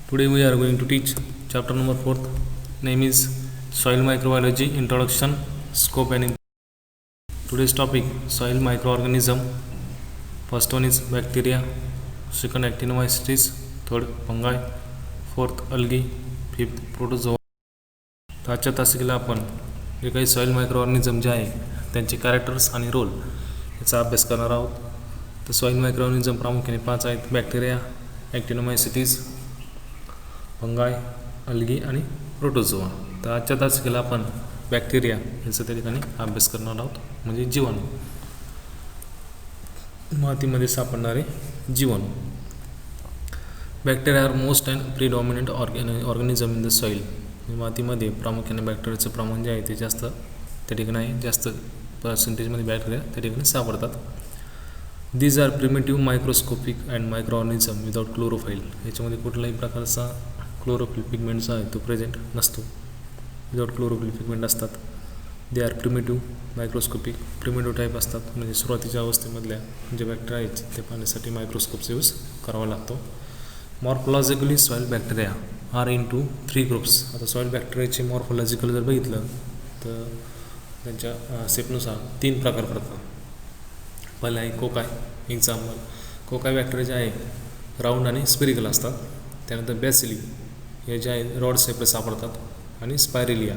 Today we are going to teach chapter number 4. Name is Soil Microbiology Introduction, Scope and Today's topic soil microorganism. First one is bacteria, second actinomycetes, third fungi, fourth algae, fifth protozoa. तर आजच्या तासिकेला आपण जे काही soil मायक्रोऑर्गॅनिझम जे आहे त्यांचे characters आणि role याचा अभ्यास करणार आहोत. तर सॉईल मायक्रोऑर्गॅनिझम प्रामुख्याने 5 आहेत: बॅक्टेरिया, ॲक्टिनोमायसिटीज, फंगाय, अल्गी आणि प्रोटोझोआ. तर आजच्या तासिकेला आपण बॅक्टेरिया याचा त्या ठिकाणी अभ्यास करणार आहोत, म्हणजे जीवाणू, मातीमध्ये सापडणारे जीवाणू. Bacteria are most and predominant organism in the soil. मातीमध्ये प्रामुख्याने बॅक्टेरियाचं प्रमाण जे आहे ते जास्त त्या ठिकाणी आहे, जास्त पर्सेंटेजमध्ये बॅक्टेरिया त्या ठिकाणी सापडतात. These are primitive microscopic and microorganism without chlorophyll. याच्यामध्ये कुठलाही प्रकारचा क्लोरोफिल पिगमेंट जो आहे तो प्रेझेंट नसतो, विदाउट क्लोरोफिल पिगमेंट असतात. They are primitive microscopic. Primitive type असतात, म्हणजे सुरुवातीच्या अवस्थेमधल्या जे बॅक्टेरिया आहेत ते पाहण्यासाठी मायक्रोस्कोपचा यूज करावा लागतो. Morphologically soil bacteria are into 3 groups. आता सॉईल बॅक्टेरियाचे मॉर्फोलॉजिकल जर बघितलं तर त्यांच्या सेपनुसार 3 प्रकार पडतात. पहिला आहे कोकाय. एक्झाम्पल, कोकाय बॅक्टेरिया जे आहे राऊंड आणि स्पेरिकल असतात. त्यानंतर बॅसिली हे जे आहे रॉड शेपला सापडतात. आणि spirilla,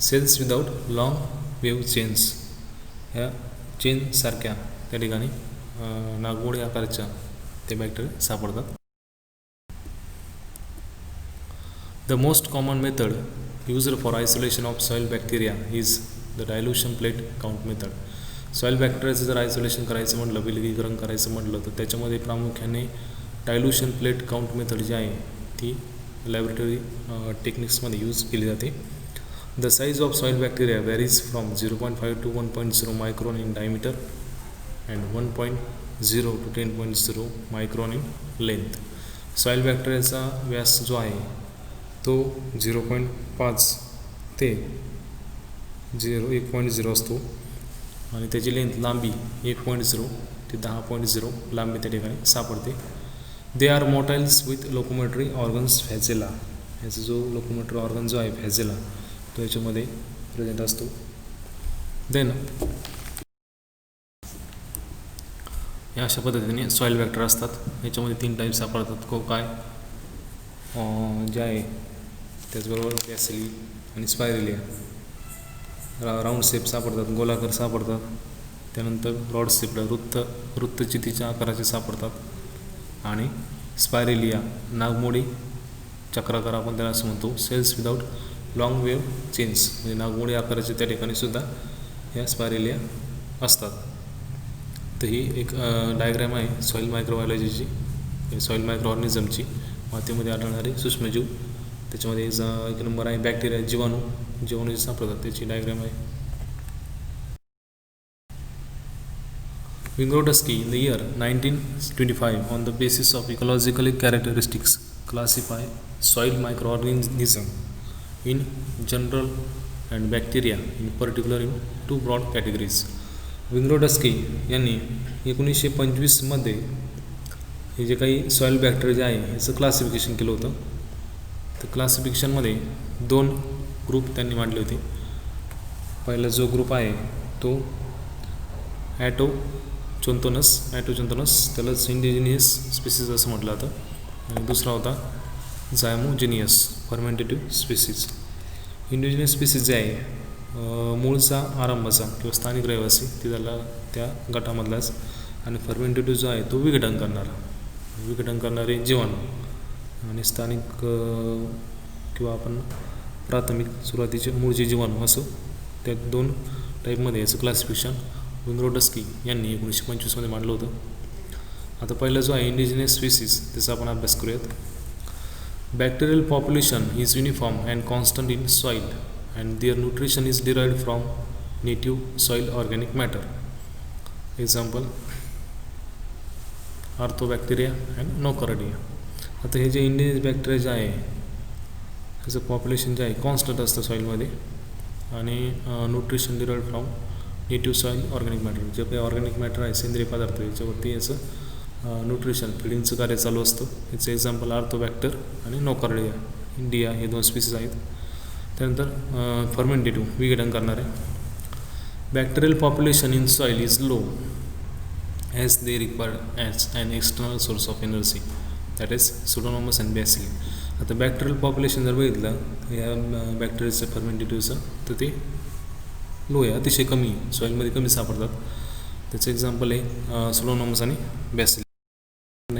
cells without long wave chains. ह्या चेनसारख्या त्या ठिकाणी नागमोडी आकाराच्या ते बॅक्टेरिया सापडतात. The most common method used for isolation of soil bacteria is the dilution plate count method. Soil बॅक्टेरियाचं जर आयसोलेशन करायचं म्हटलं, विलगीकरण करायचं म्हटलं तर त्याच्यामध्ये प्रामुख्याने डायल्युशन प्लेट काउंट मेथड जी आहे ती लॅबोरेटरी टेक्निक्समध्ये यूज केली जाते. The size of soil bacteria varies from 0.5 to 1.0 micron in diameter and 1.0 to 10.0 micron in length. Soil बॅक्टेरियाचा व्यास जो आहे तो 0.5 ते 1.0 असतो आणि त्याची लेंथ लांबी 1.0 ते 10.0 लांबी त्या ठिकाणी सापडते. They are motiles with locomotory organs flagella. याचा जो लोकोमोटरी ऑर्गन जो आहे फॅजेला तो याच्यामध्ये प्रेझेंट असतो. देन या अशा पद्धतीने सॉईल बॅक्टेरिया असतात. याच्यामध्ये 3 टाईप सापडतात: कोकाय जे आहे, त्याचबरोबर बॅसिली आणि स्पायरेलिया. राऊंड शेप सापडतात, गोलाकार सापडतात. त्यानंतर रॉड शेपला वृत्तचितीच्या आकाराचे सापडतात. आणि स्पायरेलिया नागमोडी चक्राकार आपण त्याला असं म्हणतो. Cells without long wave chains, म्हणजे नागमोडी आकाराचे त्या ठिकाणी सुद्धा ह्या स्पायरेलिया असतात. तर ही एक डायग्रॅम आहे सॉईल मायक्रोबायोलॉजीची, सॉईल मायक्रोऑर्गॅनिझमची. मातीमध्ये आढळणारे सूक्ष्मजीव. त्याच्यामध्ये 1 नंबर आहे बॅक्टेरिया, जीवाणू जे सापडतात त्याची डायग्राम आहे. विंग्रोडस्की in the year 1925 on the basis of ecological characteristics classify soil microorganism in general and bacteria in particular in 2 broad categories. विंग्रोडस्की यांनी 1925 मध्ये हे जे काही सॉईल बॅक्टेरिया जे आहे याचं क्लासिफिकेशन केलं होतं. तर क्लासिफिकेशनमध्ये 2 ग्रुप त्यांनी मांडले होते. पहिला जो ग्रुप आहे तो ॲटोचोंथोनस, त्यालाच इंडिजिनियस स्पीसीज असं म्हटलं जातं. आणि दुसरा होता झायमोजिनियस फर्मेंटेटिव्ह स्पीसीज. इंडिजिनियस स्पीसीज जे आहे मूळचा आरंभाचा किंवा स्थानिक रहिवासी ती झाला त्या गटामधलाच. आणि फर्मेंटेटिव्ह जो आहे तो विघटन करणारे जीवाणू. आणि स्थानिक किंवा आपण प्राथमिक सुरुवातीचे मूळचे जीवाणू असं त्या 2 टाईपमध्ये याचं क्लासिफिकेशन विंग्रोडस्की यांनी 1925 मध्ये मांडलं होतं. आता पहिला जो आहे इंडिजिनियस स्पीसीज त्याचा आपण अभ्यास करूयात. Bacterial population is uniform and constant in soil and their nutrition is derived from native soil organic matter. Example arthrobacteria and nocardia. आता हे जे इंडिजिनियस बॅक्टेरिया जे आहे त्याचं पॉप्युलेशन जे आहे कॉन्स्टंट असतं सॉईलमध्ये. आणि nutrition derived from native soil organic matter. जे काही ऑर्गॅनिक मॅटर आहे सेंद्रिय पदार्थ याच्यावरती याचं न्यूट्रिशन फिडिंगचं कार्य चालू असतं. याचं एक्झाम्पल आर्थोबॅक्टर आणि नोकार्डिया इंडिया हे 2 स्पीसीज आहेत. त्यानंतर फर्मेंटेटिव्ह विघटन करणारे. Bacterial population in soil is low as they required as an external source of energy that is pseudomonas and bacilli. आता बॅक्टेरियल पॉप्युलेशन जर बघितलं या बॅक्टेरियाचं फर्मेंटेटिव्हचं तर ते लो आहे, अतिशय कमी सॉईलमध्ये कमी सापडतात. त्याचं एक्झाम्पल आहे सुडोमोनास आणि बॅसिली.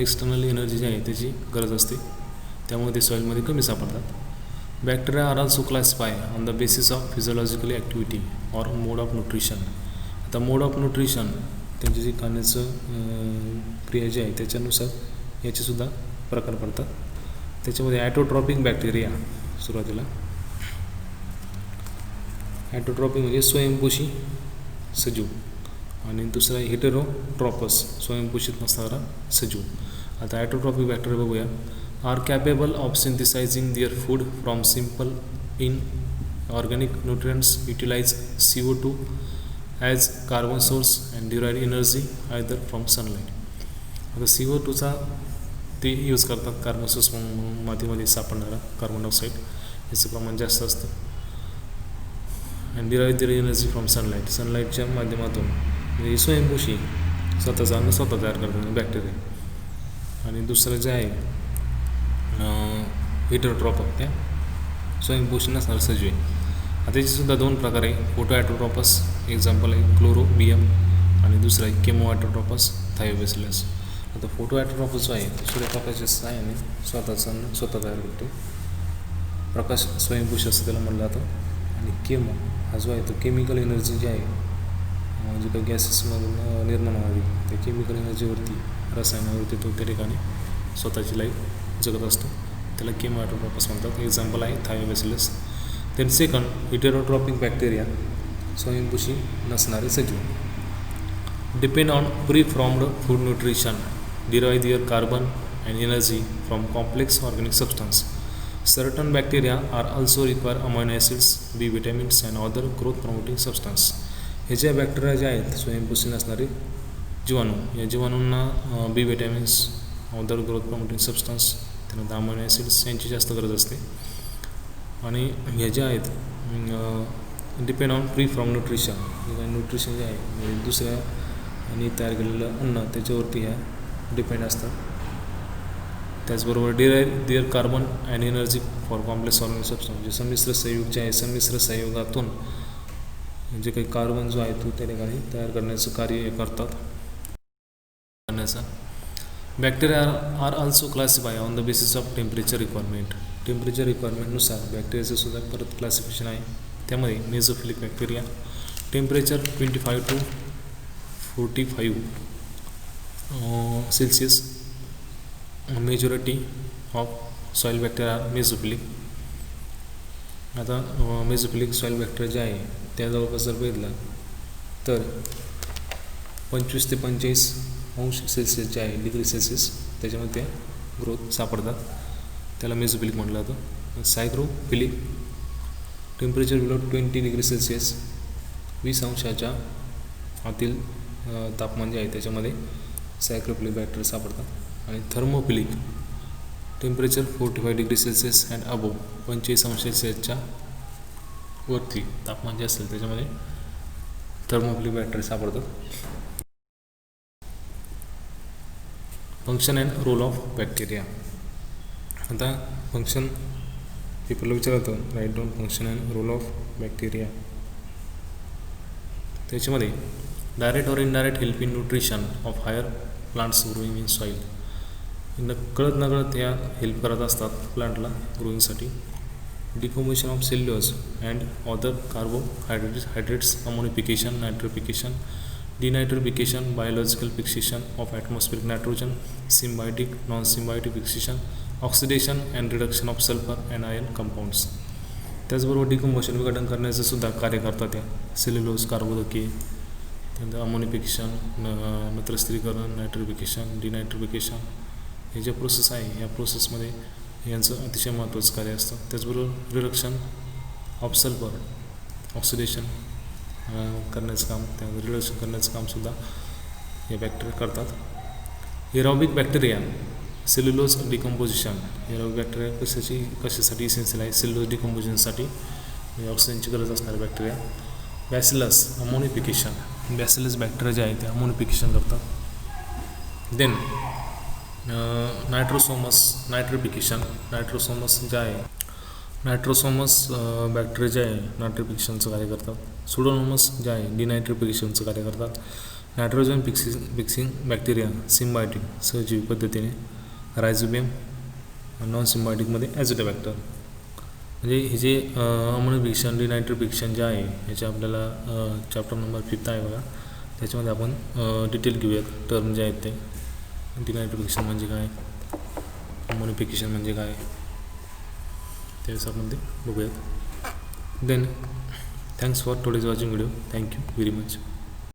एक्सटर्नल एनर्जी जी आहे त्याची गरज असते, त्यामुळे ते सॉईलमध्ये कमी सापडतात. Bacteria are also classify on the basis of physiological activity or mode of nutrition. आता मोड ऑफ न्यूट्रिशन त्यांची जी खाण्याचं क्रिया जी आहे त्याच्यानुसार याचेसुद्धा प्रकार पडतात. त्याच्यामध्ये ॲटोट्रॉपिक बॅक्टेरिया सुरुवातीला. ॲटोट्रॉपिक म्हणजे स्वयंपोषी सजीव आणि दुसरा हेटेरोट्रॉपस स्वयंपोषित नसणारा सजीव. आता ॲटोट्रॉपिक बॅक्टेरिया बघूया. Are capable of synthesizing their food from simple in organic nutrients, utilize CO2 as carbon source and derive energy either from sunlight. आता CO2चा ते यूज करतात कार्बन सोर्स म्हणून मातीमध्ये सापडणारा कार्बन डायऑक्साईड, याचं प्रमाण जास्त असतं. And derive their energy from sunlight, सनलाईटच्या माध्यमातून म्हणजे स्वयंपोषी स्वतःचं अन्न स्वतः तयार करतात बॅक्टेरिया. आणि दुसरं जे आहे हेटेरोट्रॉपस त्या स्वयंपोषी नसणारे सजीव आहे. आता त्याचेसुद्धा 2 प्रकार आहे. फोटो ॲटोट्रॉपस एक्झाम्पल आहे क्लोरोबियम आणि दुसरा आहे केमो ॲटोट्रॉपस थायोबॅसिलस. आता फोटो ॲटोट्रॉपस जो आहे तो सूर्यप्रकाशाच्या सहाय्याने स्वतःचं अन्न स्वतः तयार करतो, प्रकाश स्वयंपोषी असं त्याला म्हटलं जातं. आणि केमो हा जो आहे तो केमिकल एनर्जी जी आहे जे काही गॅसेसमधून निर्माण होणारी त्या केमिकल एनर्जीवरती रसायनावरती तो त्या ठिकाणी स्वतःची लाईफ जगत असतो, त्याला केमो ॲटोट्रॉपस म्हणतात. एक्झाम्पल आहे thiobacillus. Then second heterotrophic bacteria स्वयंपोषी नसणारे सजीव. Depend on pre formed food nutrition, derive their carbon and energy from complex organic substance. Certain bacteria are also require amino acids, B vitamins and other growth promoting substance. हे ज्या bacteria जे आहेत स्वयंपोषी नसणारे जीवाणू, या जीवाणूंना B vitamins, other growth promoting substance, त्यानंतर अमायनो ॲसिड्स यांची जास्त गरज असते. आणि हे जे आहेत depend on pre from nutrition, nutrition जे आहे म्हणजे दुसऱ्याने तयार केलेलं अन्न त्याच्यावरती ह्या डिपेंड असतात. त्याचबरोबर derive their carbon and energy for complex organic substance, जे संमिश्र संयुग जे आहे संमिश्र संयुगातून जे काही कार्बन जो आहे तो त्या ठिकाणी तयार करण्याचं कार्य करतात करण्याचा. Bacteria are also classify on the basis of temperature requirement. Temperature रिक्वायरमेंटनुसार बॅक्टेरियाचं सुद्धा परत क्लासिफिकेशन आहे. त्यामध्ये mesophilic bacteria temperature 25 to 45 Celsius. Majority of soil bacteria are mesophilic. आता मेझोफिलिक सॉईल बॅक्टेरिया जे आहे त्या जवळपास जर बघितलं तर 25 ते 45 अंश सेल्सिअस जे आहे डिग्री सेल्सिअस त्याच्यामध्ये ग्रोथ सापडतात, त्याला मेझोफिलिक म्हटलं जातं. सायक्रोफिलिक टेम्परेचर बिलो 20 डिग्री सेल्सिअस 20 अंशाच्या आतील तापमान जे आहे त्याच्यामध्ये सायक्रोफिलिक बॅक्टेरिया सापडतात. आणि thermophilic temperature 45 degree Celsius and above 25 अंश सेल्सिअसच्या वरती तापमान जे असेल त्याच्यामध्ये थर्मोफिलिक बॅक्टेरिया सापडतात. Function and role of bacteria. आता फंक्शन पेपरला विचारतं write down function and role of bacteria. त्याच्यामध्ये direct or indirect help in nutrition of higher plants growing in soil. कळत नकळत ह्या हेल्प करत असतात प्लांटला ग्रोईंगसाठी. Decomposition of cellulose and other carbohydrates, ammonification, nitrification, denitrification, biological fixation of atmospheric nitrogen, symbiotic non symbiotic fixation, oxidation and reduction of sulphur and iron compounds. त्याचबरोबर decomposition विघटन करण्याचं सुद्धा कार्य करतात त्या सेल्युलोज, कार्बोदके, त्यानंतर अमोनिफिकेशन, नत्रस्थिरीकरण, नायट्रिफिकेशन, डिनायट्रिफिकेशन हे जे प्रोसेस आहे या प्रोसेसमध्ये यांचं अतिशय महत्त्वाचं कार्य असतं. त्याचबरोबर रिडक्शन ऑफ सल्फर, ऑक्सिडेशन करण्याचं काम, त्यानंतर रिडक्शन करण्याचं कामसुद्धा हे बॅक्टेरिया करतात. Aerobic bacteria cellulose decomposition. Aerobic bacteria कशासाठी इसेन्शियल आहे? सेल्युलोज डिकम्पोजिशनसाठी, म्हणजे ऑक्सिजनची गरज असणारे bacteria. Bacillus ammonification. Bacillus bacteria जे आहे ते अमोनिफिकेशन करतात. देन नायट्रोसोमस नायट्रिफिकेशन. नायट्रोसोमस जे आहे बॅक्टेरिया जे आहे नायट्रिफिकेशनचं कार्य करतात. सुडोमोनस जे आहे डिनायट्रिफिकेशनचं कार्य करतात. नायट्रोजन फिक्सिंग बॅक्टेरिया सिम्बायोटिक सहजीवी पद्धतीने. रायझोबियम नॉन सिम्बायोटिकमध्ये ॲझोटोबॅक्टर. म्हणजे हे जे अमोनिफिकेशन डिनायट्रिफिकेशन जे आहे ह्याचे आपल्याला चॅप्टर नंबर 5 आहे बघा, त्याच्यामध्ये आपण डिटेल घेऊयात. टर्म जे आहेत ते डिनायट्रिफिकेशन म्हणजे काय, अमोनिफिकेशन म्हणजे काय, त्यावेळेस आपण ते बघूयात. Then thanks for today's watching video. Thank you very much.